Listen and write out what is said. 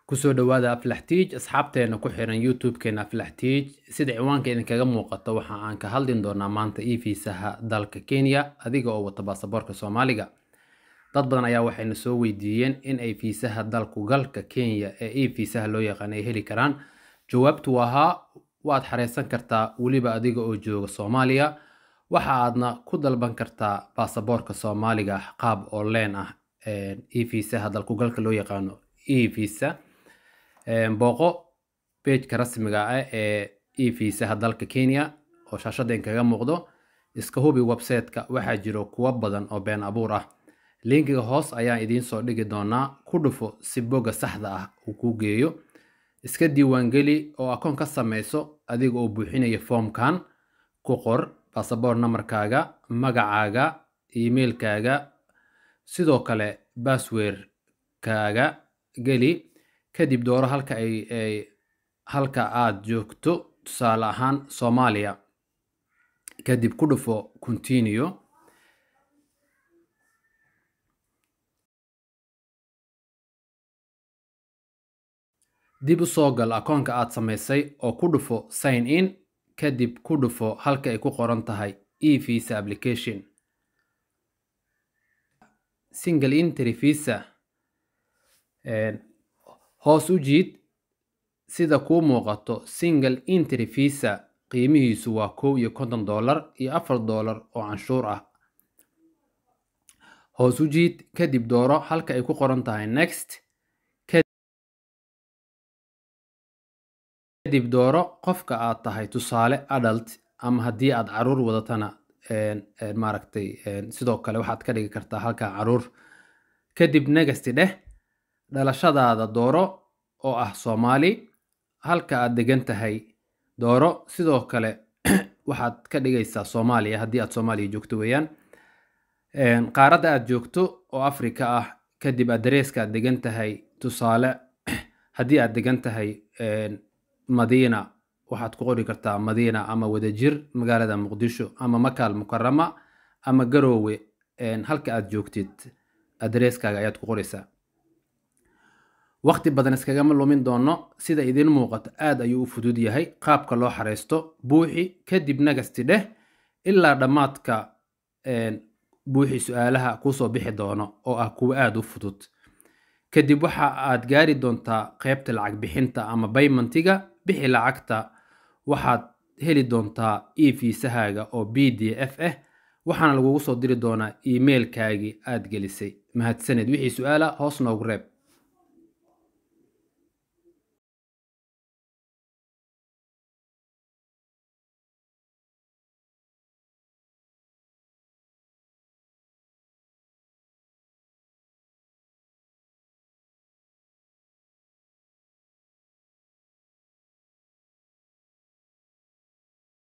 kusoo dhawaada Aflaxtiij asxaabteena ku xiran YouTube-keena Aflaxtiij sida ciwaanka idinkaga muuqato waxa aan ka hadlin doonaa maanta e-fiisaha dalka Kenya adiga oo wata baasaboorka Soomaaliga. Dad badan ayaa waxayna soo weydiiyeen in ay fiisaha dalku galka Kenya ee e-fiisaha loo yaqaan ay heli karaan. Jawaabtu waa waad xareysan kartaa waliba adiga oo jooga Soomaaliya. Waxa aadna ku dalban kartaa baasaboorka Soomaaliga qaab online ah e-fiisaha dalku galka loo yaqaan e-fiisa. booqo page-ka rasmiga ah ee e-fiisaha dalka Kenya oo shaashadeen kaga muuqdo. Iska hubi website-ka waxaa jiro kuwa badan oo been abuur ah. Linkiga hoos ayaan idiin soo dhigi doonaa. Ku dhufo si bogga saxda ah uu ku geeyo. Iska diiwaangeli oo akoon ka sameyso adiga oo buuxinaya foomkan. Ku qor baasaboor numberkaaga, magacaaga, emailkaaga, sidoo kale password-kaaga geli. Kadib dooro halka aad joogto, tusaale ahaan Soomaaliya. Kadib ku dhufo continue. dib u soo gal akoonka aad sameysay oo ku dhufo sign in. Kadib ku dhufo halka ay ku qoran tahay e-visa application. Single entry visa hoos u jiid sida kuu muuqato. Single entry visa qiimihiisu waa $51 iyo $4 oo canshuur ah. Hoos u jiid kadib dooro halka ay ku qoran tahay next. kadib dooro qofka aad tahay, tusaale adult, ama haddii aad caruur wadatana sidoo kale waxaad ka dhigi kartaa halka caruur. Kadib next dheh. Dhalashadaada dooro oo ah Soomaali. Halka aad degan tahay dooro. Sidoo kale waxaad ka dhigaysaa Soomaaliya haddii aad Soomaaliya joogto weeyaan. Qaaradda aad joogto oo Afrika ah. Kadib address-ka aad degan tahay, tusaale haddii aad degan tahay Madiina waxaad ku qori kartaa Madiina ama Wadajir magaalada Muqdisho ama Makaal Mukarrama ama Garowe. Halka aad joogtid address-kaaga ayaad ku qoraysaa. waqti badan iskagama lumin doono. Sida idin muuqato aad ayuu u fudud yahay. Qaabka loo xareysto buuxi kadib next dheh ilaa dhamaadka buuxi su'aalaha ku soo bixi doono oo ah kuwa aad u fudud. Kadib waxa aad gaari doontaa qaybta lacag bixinta ama paymentiga. Bixi lacagta. Waxaad heli doontaa e-fiisahaaga oo PDF ah. waxaana lagugu soo diri doonaa emailkaagii aad gelisay. mahadsanid. wixii su'aala hoos noogu reeb.